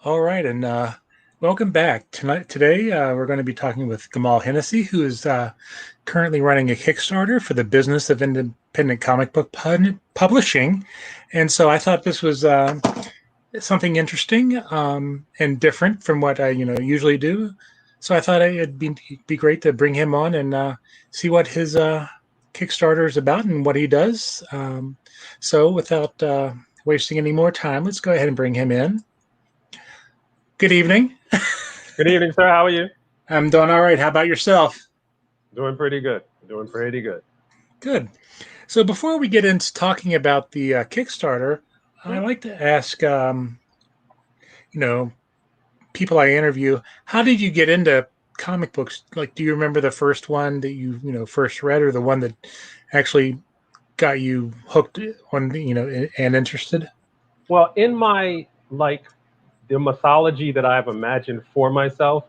All right, and welcome back. Today, we're going to be talking with Gamal Hennessy, who is currently running a Kickstarter for the business of independent comic book publishing. And so I thought this was something interesting and different from what I, usually do. So I thought it'd be great to bring him on and see what his Kickstarter is about and what he does. So without wasting any more time, let's go ahead and bring him in. Good evening. Good evening, sir. How are you? I'm doing all right. How about yourself? Doing pretty good. Doing pretty good. Good. So before we get into talking about the Kickstarter, I Yeah. like to ask, you know, people I interview, how did you get into comic books? Like, do you remember the first one that first read, or the one that actually got you hooked on, and interested? Well, in my the mythology that I've imagined for myself,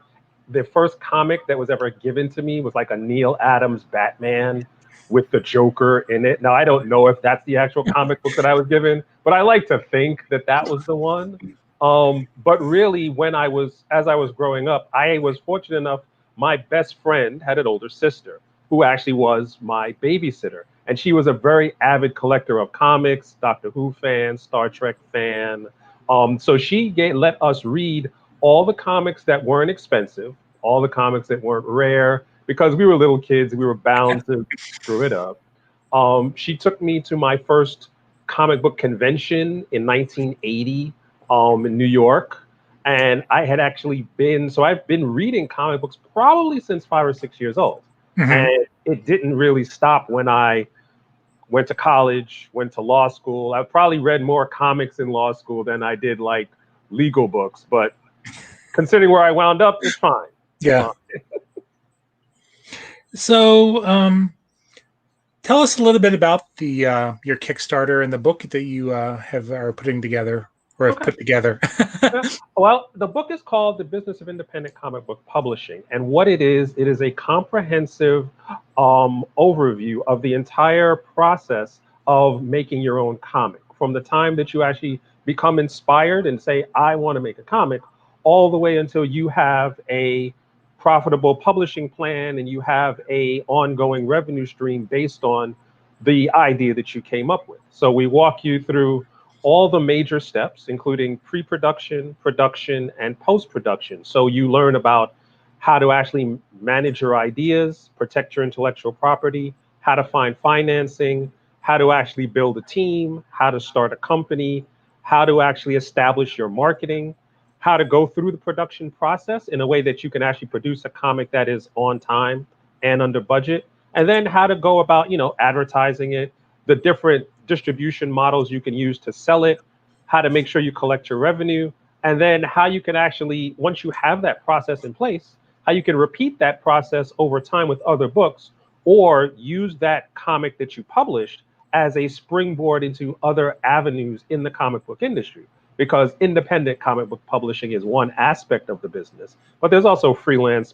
the first comic that was ever given to me was like a Neil Adams Batman with the Joker in it. Now I don't know if that's the actual comic book that I was given, but I like to think that that was the one. But really, as I was growing up, I was fortunate enough. My best friend had an older sister who actually was my babysitter, and she was a very avid collector of comics, Doctor Who fan, Star Trek fan. So let us read all the comics that weren't expensive, all the comics that weren't rare, because we were little kids, we were bound to screw it up. She took me to my first comic book convention in 1980 in New York. And I had actually I've been reading comic books probably since 5 or 6 years old. Hmm. And it didn't really stop when I went to college, went to law school. I probably read more comics in law school than I did like legal books. But considering where I wound up, it's fine. It's Yeah. fine. So, tell us a little bit about the your Kickstarter and the book that you have are putting together or have Okay. put together. Yeah. Well, the book is called The Business of Independent Comic Book Publishing. And what it is a comprehensive overview of the entire process of making your own comic. From the time that you actually become inspired and say, I want to make a comic, all the way until you have a profitable publishing plan and you have a ongoing revenue stream based on the idea that you came up with. So we walk you through all the major steps, including pre production, production, and post production. So you learn about how to actually manage your ideas, protect your intellectual property, how to find financing, how to actually build a team, how to start a company, how to actually establish your marketing, how to go through the production process in a way that you can actually produce a comic that is on time and under budget, and then how to go about, advertising it, the different distribution models you can use to sell it, how to make sure you collect your revenue, and then how you can actually, once you have that process in place, how you can repeat that process over time with other books or use that comic that you published as a springboard into other avenues in the comic book industry. Because independent comic book publishing is one aspect of the business, but there's also freelance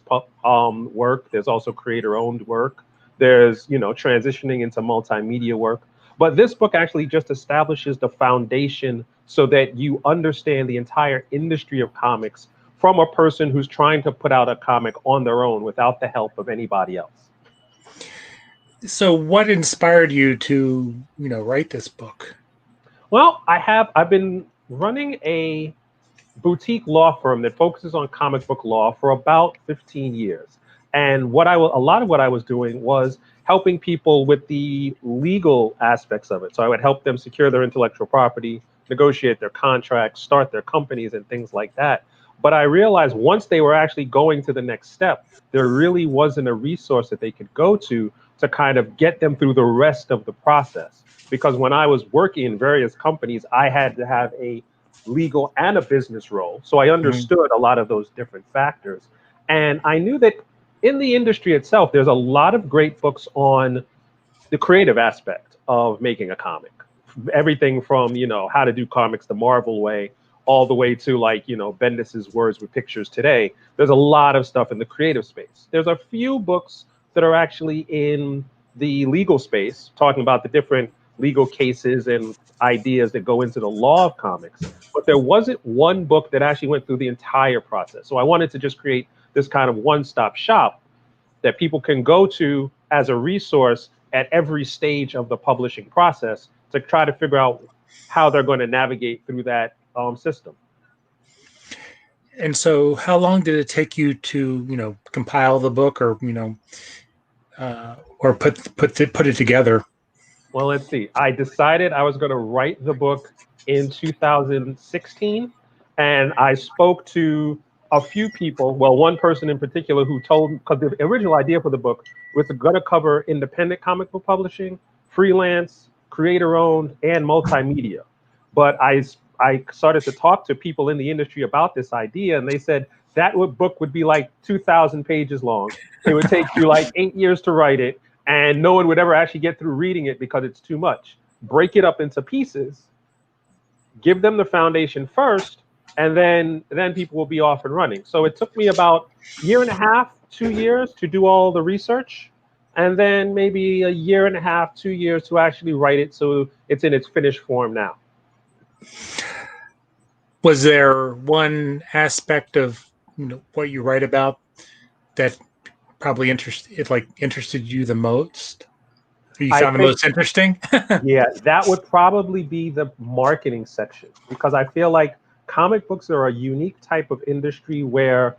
work. There's also creator-owned work. There's transitioning into multimedia work. But this book actually just establishes the foundation so that you understand the entire industry of comics from a person who's trying to put out a comic on their own without the help of anybody else. So, what inspired you to, write this book? Well, I've been running a boutique law firm that focuses on comic book law for about 15 years. And a lot of what I was doing was helping people with the legal aspects of it. So I would help them secure their intellectual property, negotiate their contracts, start their companies, and things like that. But I realized once they were actually going to the next step, there really wasn't a resource that they could go to kind of get them through the rest of the process. Because when I was working in various companies, I had to have a legal and a business role. So I Mhm. understood a lot of those different factors. And I knew that in the industry itself, there's a lot of great books on the creative aspect of making a comic. Everything from, how to do comics the Marvel way, all the way to like, Bendis's Words with Pictures today. There's a lot of stuff in the creative space. There's a few books that are actually in the legal space talking about the different legal cases and ideas that go into the law of comics. But there wasn't one book that actually went through the entire process. So I wanted to just create this kind of one-stop shop that people can go to as a resource at every stage of the publishing process to try to figure out how they're going to navigate through that system. And so, how long did it take you to, compile the book, or or put it together? Well, let's see. I decided I was going to write the book in 2016, and I spoke to a few people. Well, one person in particular who told, because the original idea for the book was going to cover independent comic book publishing, freelance, creator-owned, and multimedia. But I started to talk to people in the industry about this idea, and they said that book would be like 2,000 pages long. It would take you like 8 years to write it, and no one would ever actually get through reading it because it's too much. Break it up into pieces, give them the foundation first, and then people will be off and running. So it took me about a year and a half, 2 years to do all the research, and then maybe a year and a half, 2 years to actually write it so it's in its finished form now. Was there one aspect of what you write about that probably interested you the most? Or you found the most interesting? Yeah, that would probably be the marketing section, because I feel like comic books are a unique type of industry where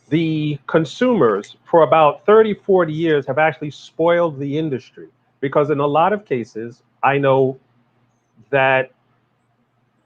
the consumers for about 30, 40 years have actually spoiled the industry, because in a lot of cases, I know that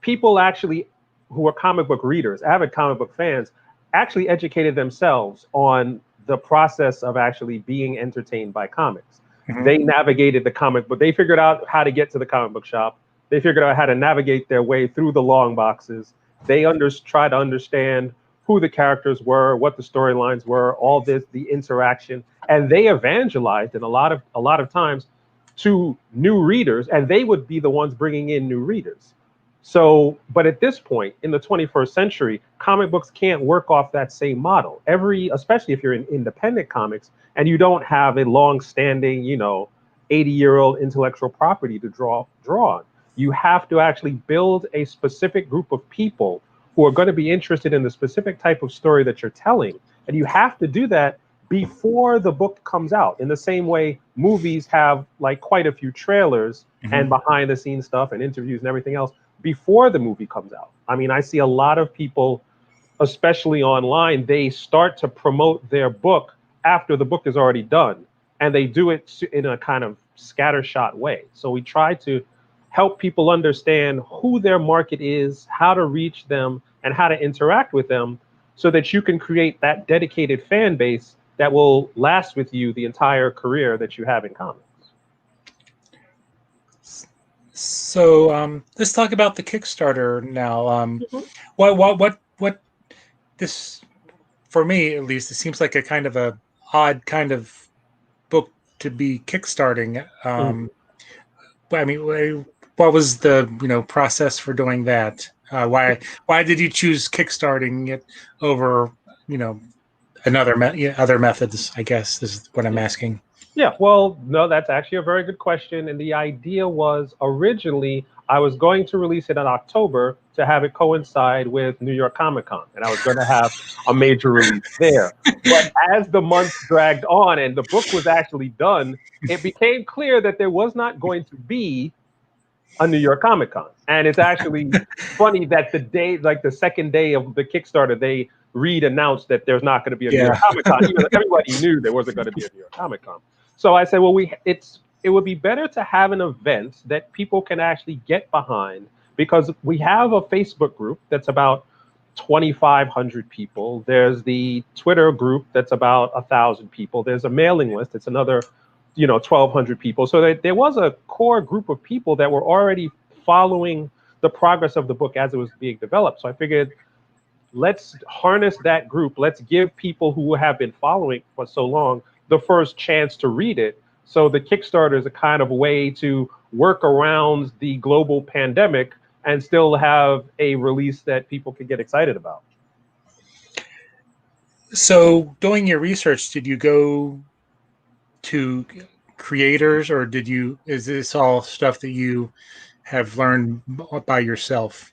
people actually who are comic book readers, avid comic book fans, actually educated themselves on the process of actually being entertained by comics. Mm-hmm. They navigated the comic book. They figured out how to get to the comic book shop. They figured out how to navigate their way through the long boxes. They try to understand who the characters were, what the storylines were, all this, the interaction, and they evangelized in a lot of times to new readers, and they would be the ones bringing in new readers. So, but at this point in the 21st century, comic books can't work off that same model. Especially if you're in independent comics and you don't have a long-standing, 80-year-old intellectual property to draw on. You have to actually build a specific group of people who are going to be interested in the specific type of story that you're telling. And you have to do that before the book comes out. In the same way, movies have like quite a few trailers and behind the scenes stuff and interviews and everything else before the movie comes out. I mean, I see a lot of people, especially online, they start to promote their book after the book is already done. And they do it in a kind of scattershot way. So we try to help people understand who their market is, how to reach them, and how to interact with them so that you can create that dedicated fan base that will last with you the entire career that you have in comics. So let's talk about the Kickstarter now. What this, for me at least, it seems like a kind of a odd kind of book to be kickstarting. I mean, what was the process for doing that? Why did you choose kickstarting it over other methods? I guess is what I'm asking. Yeah, well, no, that's actually a very good question. And the idea was originally I was going to release it in October to have it coincide with New York Comic Con, and I was going to have a major release there. But as the months dragged on and the book was actually done, it became clear that there was not going to be a New York Comic Con. And it's actually funny that the second day of the Kickstarter, Reed announced that there's not going to be a New York Comic Con. Everybody knew there wasn't going to be a New York Comic Con. So I said, well, it would be better to have an event that people can actually get behind, because we have a Facebook group that's about 2,500 people. There's the Twitter group that's about 1,000 people. There's a mailing list. It's another 1,200 people. So there was a core group of people that were already following the progress of the book as it was being developed. So I figured, let's harness that group. Let's give people who have been following for so long the first chance to read it. So the Kickstarter is a kind of way to work around the global pandemic and still have a release that people can get excited about. So doing your research, did you go to creators, or is this all stuff that you have learned by yourself?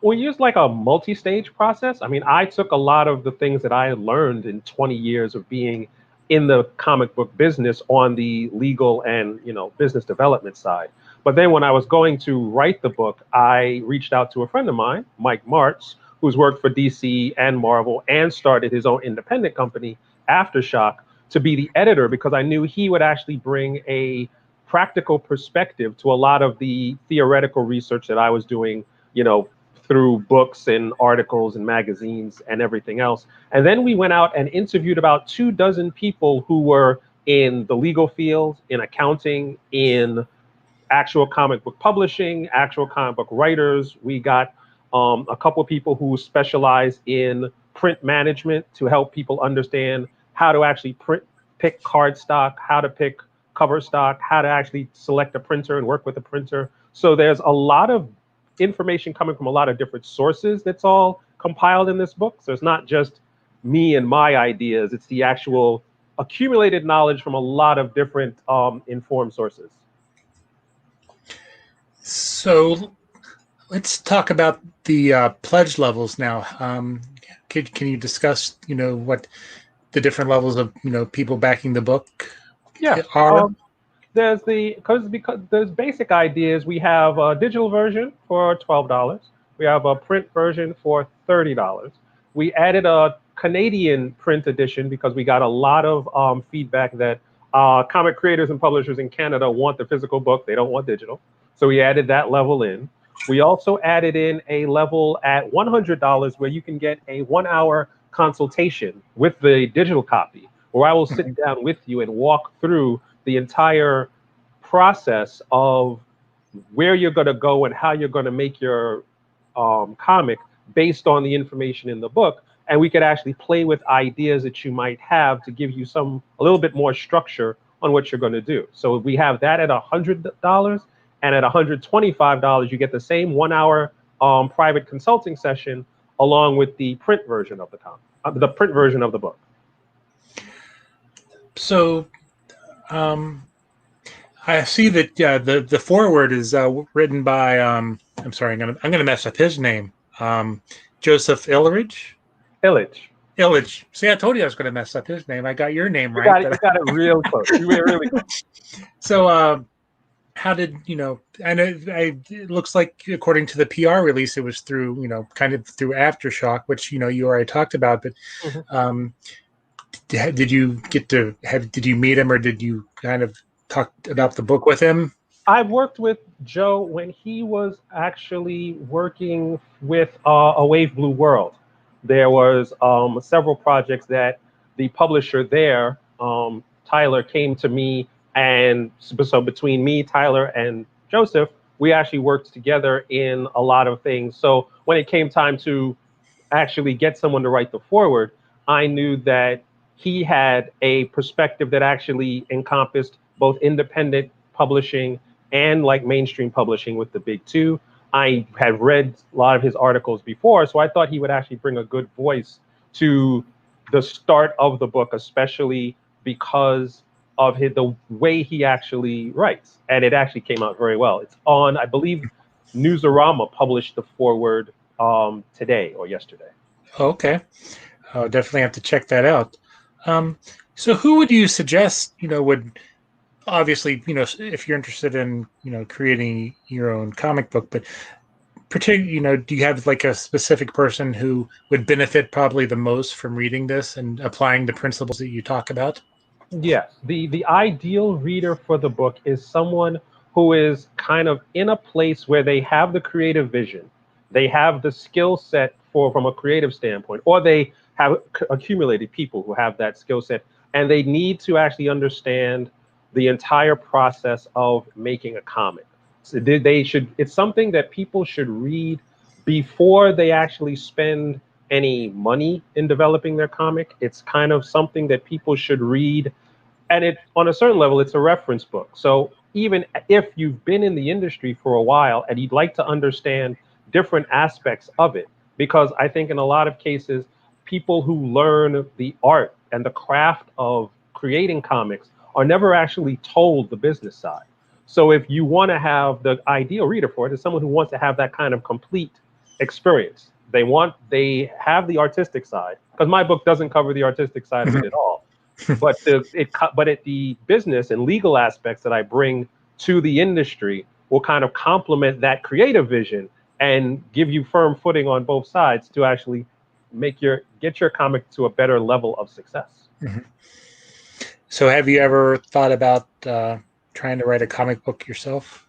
We used like a multi-stage process. I mean, I took a lot of the things that I had learned in 20 years of being in the comic book business on the legal and, business development side. But then when I was going to write the book, I reached out to a friend of mine, Mike Martz, who's worked for DC and Marvel and started his own independent company, Aftershock, to be the editor because I knew he would actually bring a practical perspective to a lot of the theoretical research that I was doing, you know, through books and articles and magazines and everything else. And then we went out and interviewed about 24 people who were in the legal field, in accounting, in actual comic book publishing, actual comic book writers. We got a couple of people who specialize in print management to help people understand how to actually pick card stock, how to pick cover stock, how to actually select a printer and work with a printer. So there's a lot of information coming from a lot of different sources that's all compiled in this book. So it's not just me and my ideas, it's the actual accumulated knowledge from a lot of different informed sources. So let's talk about the pledge levels now. Can you discuss, what the different levels of, people backing the book Yeah. are? There's because there's basic ideas. We have a digital version for $12. We have a print version for $30. We added a Canadian print edition because we got a lot of feedback that comic creators and publishers in Canada want the physical book. They don't want digital. So we added that level in. We also added in a level at $100 where you can get a 1 hour consultation with the digital copy, where I will sit down with you and walk through the entire process of where you're going to go and how you're going to make your comic based on the information in the book. And we could actually play with ideas that you might have to give you a little bit more structure on what you're going to do. So we have that at $100, and at $125, you get the same 1 hour private consulting session along with the print version of the print version of the book. So I see that the foreword is written by I'm sorry, I'm gonna mess up his name. Joseph Illich. Illich. Illich. See, I told you I was gonna mess up his name. I got your name right. You got it real close. You were really close. So how did and it looks like according to the PR release it was through kind of through Aftershock, which you already talked about, but did you did you meet him, or did you kind of talk about the book with him? I've worked with Joe when he was actually working with A Wave Blue World. There was several projects that the publisher there, Tyler, came to me, and so between me, Tyler, and Joseph, we actually worked together in a lot of things. So when it came time to actually get someone to write the foreword, I knew that he had a perspective that actually encompassed both independent publishing and like mainstream publishing with the big two. I had read a lot of his articles before, so I thought he would actually bring a good voice to the start of the book, especially because of the way he actually writes. And it actually came out very well. It's on, I believe, Newsarama published the foreword today or yesterday. Okay, I'll definitely have to check that out. So who would you suggest would obviously if you're interested in creating your own comic book, but particularly do you have like a specific person who would benefit probably the most from reading this and applying the principles that you talk about? Yes, the ideal reader for the book is someone who is kind of in a place where they have the creative vision, they have the skill set for from a creative standpoint, or they have accumulated people who have that skill set, and they need to actually understand the entire process of making a comic. So they should. It's something that people should read before they actually spend any money in developing their comic. It's kind of something that people should read, and it on a certain level it's a reference book. So even if you've been in the industry for a while and you'd like to understand different aspects of it, because I think in a lot of cases people who learn the art and the craft of creating comics are never actually told the business side. So if you want to have the ideal reader for it, is someone who wants to have that kind of complete experience. They have the artistic side, because my book doesn't cover the artistic side of it at all. But the business and legal aspects that I bring to the industry will kind of complement that creative vision and give you firm footing on both sides to actually get your comic to a better level of success. Mhm. So, have you ever thought about trying to write a comic book yourself?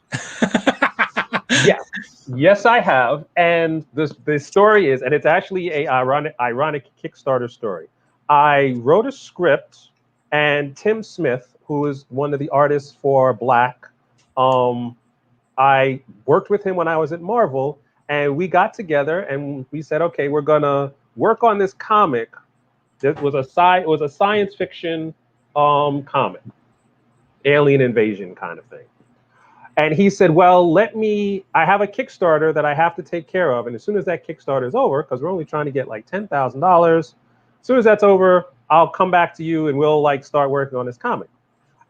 Yes, yes, I have, and the story is, and it's actually a ironic Kickstarter story. I wrote a script, and Tim Smith, who is one of the artists for Black, um, I worked with him when I was at Marvel, and we got together and we said, okay, we're gonna work on this comic. It was a science fiction comic, alien invasion kind of thing. And he said, well, I have a Kickstarter that I have to take care of. And as soon as that Kickstarter is over, because we're only trying to get like $10,000, as soon as that's over, I'll come back to you and we'll like start working on this comic.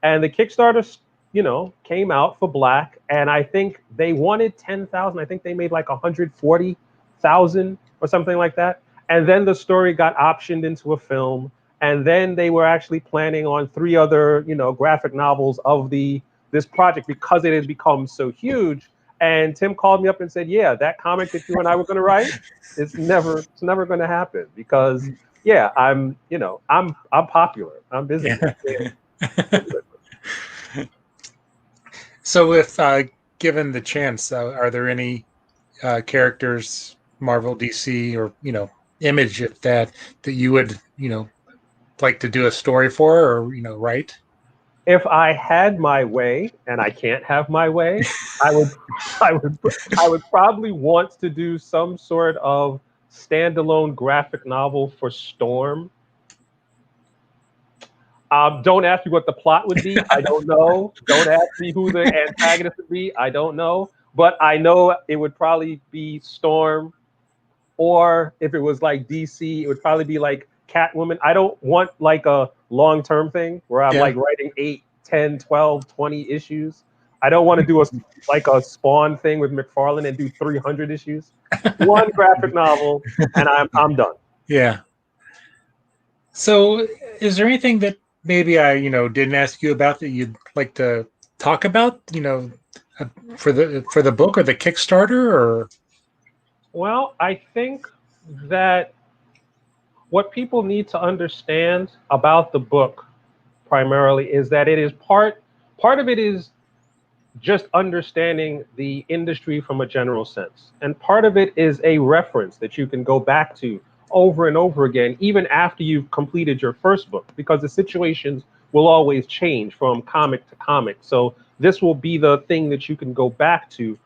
And the Kickstarter, came out for Black. And I think they wanted 10,000. I think they made like 140,000 or something like that. And then the story got optioned into a film. And then they were actually planning on 3 other, graphic novels of this project because it had become so huge. And Tim called me up and said, "Yeah, that comic that you and I were going to write, it's never going to happen because, yeah, I'm popular, I'm busy." Yeah. So, if given the chance, are there any characters, Marvel, DC, or Image, if that you would like to do a story for, or write? If I had my way, and I can't have my way, I would, I would, I would probably want to do some sort of standalone graphic novel for Storm. Don't ask me what the plot would be. I don't know. Don't ask me who the antagonist would be. I don't know. But I know it would probably be Storm, or if it was like DC, it would probably be like Catwoman. I don't want like a long-term thing where I'm Yeah. like writing 8, 10, 12, 20 issues. I don't want to do a Spawn thing with McFarlane and do 300 issues. One graphic novel and I'm done. Yeah. So, is there anything that maybe I didn't ask you about that you'd like to talk about? Uh, for the book or the Kickstarter, or Well, I think that what people need to understand about the book primarily is that it is part of it is just understanding the industry from a general sense. And part of it is a reference that you can go back to over and over again, even after you've completed your first book, because the situations will always change from comic to comic. So this will be the thing that you can go back to.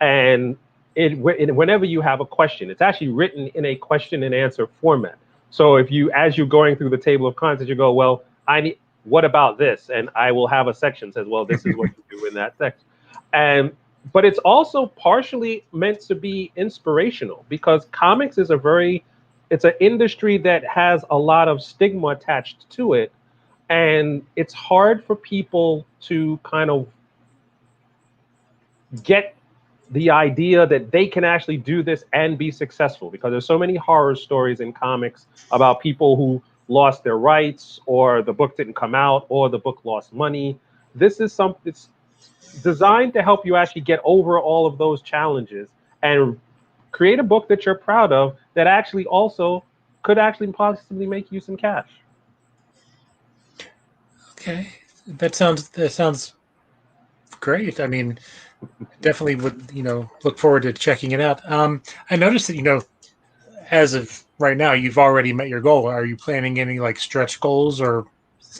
And whenever you have a question, it's actually written in a question and answer format. So as you're going through the table of contents, you go, well, what about this? And I will have a section that says, well, this is what you do in that section. But it's also partially meant to be inspirational because comics is it's an industry that has a lot of stigma attached to it. And it's hard for people to kind of get the idea that they can actually do this and be successful, because there's so many horror stories in comics about people who lost their rights, or the book didn't come out, or the book lost money. This is something that's designed to help you actually get over all of those challenges and create a book that you're proud of that actually also could actually possibly make you some cash. okay, that sounds great. I mean, definitely would look forward to checking it out. I noticed that as of right now, you've already met your goal. Are you planning any like stretch goals, or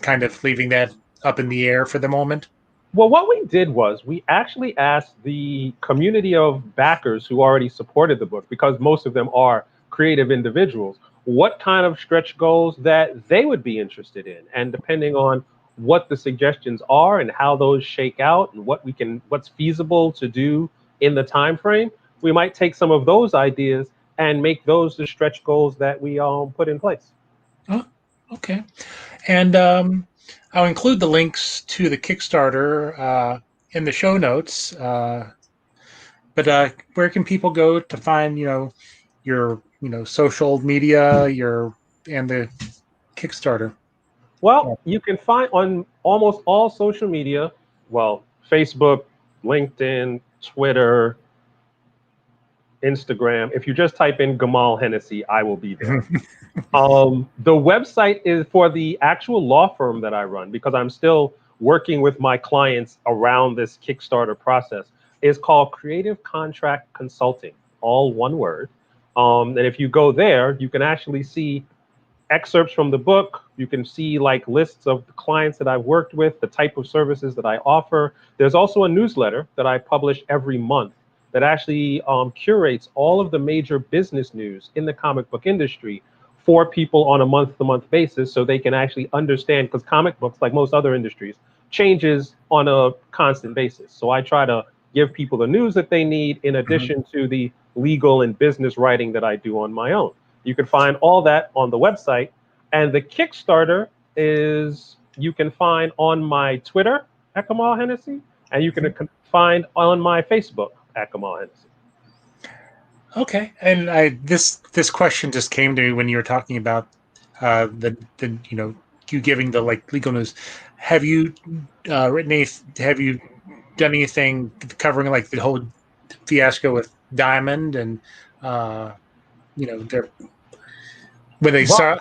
kind of leaving that up in the air for the moment? Well, what we did was we actually asked the community of backers who already supported the book, because most of them are creative individuals, what kind of stretch goals that they would be interested in. And depending on what the suggestions are and how those shake out and what's feasible to do in the time frame, we might take some of those ideas and make those the stretch goals that we put in place. Oh, okay. And I'll include the links to the Kickstarter in the show notes. But where can people go to find, your, social media, and the Kickstarter? Well, you can find on almost all social media, well, Facebook, LinkedIn, Twitter, Instagram. If you just type in Gamal Hennessy, I will be there. The website is for the actual law firm that I run, because I'm still working with my clients around this Kickstarter process. Is called Creative Contract Consulting, all one word. And if you go there, you can actually see excerpts from the book. You can see like lists of the clients that I've worked with, the type of services that I offer. There's also a newsletter that I publish every month that actually curates all of the major business news in the comic book industry for people on a month-to-month basis, so they can actually understand, because comic books, like most other industries, changes on a constant basis. So I try to give people the news that they need, in addition to the legal and business writing that I do on my own. You can find all that on the website. And the Kickstarter is, you can find on my Twitter at Gamal Hennessy, and you can find on my Facebook at Gamal Hennessy. Okay, and this question just came to me when you were talking about the you giving the legal news. Have you have you done anything covering like the whole fiasco with Diamond and their when they stop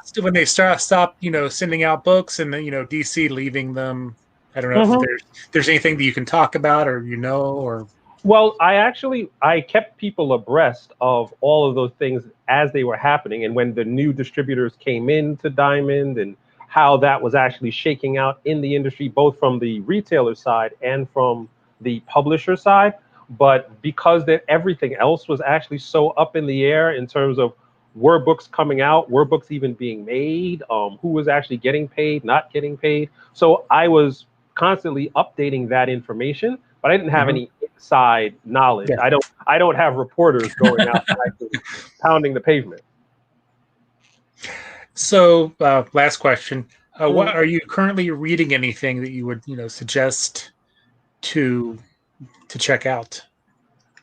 sending out books, and then DC leaving them? I don't know if there's anything that you can talk about, or or. Well, I kept people abreast of all of those things as they were happening, and when the new distributors came into Diamond, and how that was actually shaking out in the industry, both from the retailer side and from the publisher side. But because that everything else was actually so up in the air in terms of, were books coming out, were books even being made, who was actually getting paid, not getting paid. So I was constantly updating that information, but I didn't have any inside knowledge. Yeah. I don't have reporters going out pounding the pavement. So, last question: what are you currently reading? Anything that you would suggest to check out?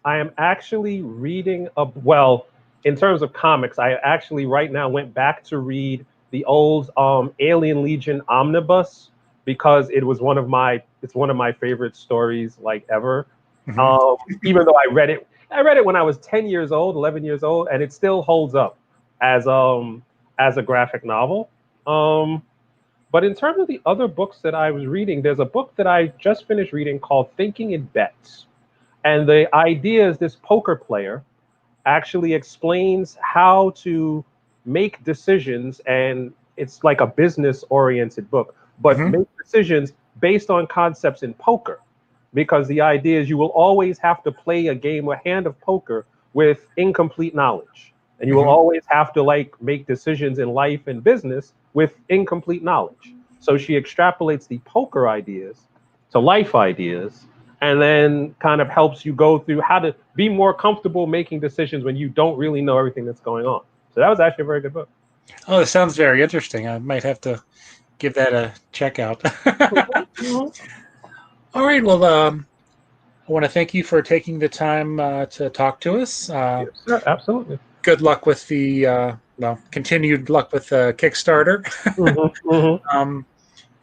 I am actually reading well, in terms of comics, I actually right now went back to read the old Alien Legion omnibus, because it was one of my favorite stories like ever. Even though I read it when I was 10 years old, 11 years old, and it still holds up as a graphic novel. But in terms of the other books that I was reading, there's a book that I just finished reading called Thinking in Bets. And the idea is, this poker player actually explains how to make decisions, and it's like a business oriented book, but make decisions based on concepts in poker. Because the idea is, you will always have to play a game, a hand of poker, with incomplete knowledge. And you will always have to make decisions in life and business with incomplete knowledge. So she extrapolates the poker ideas to life ideas, and then kind of helps you go through how to be more comfortable making decisions when you don't really know everything that's going on. So that was actually a very good book. Oh, it sounds very interesting. I might have to give that a check out. All right. Well, I want to thank you for taking the time to talk to us. Yes, sir, absolutely. Good luck with the continued luck with Kickstarter.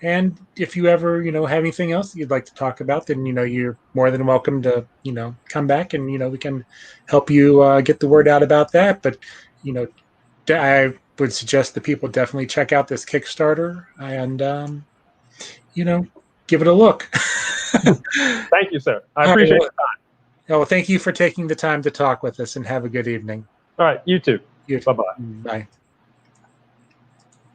And if you ever have anything else you'd like to talk about, then you're more than welcome to come back, and we can help you get the word out about that. But I would suggest that people definitely check out this Kickstarter, and give it a look. Thank you, sir. I appreciate the time. Well, thank you for taking the time to talk with us, and have a good evening. All right, you too. You too. Bye-bye. Bye.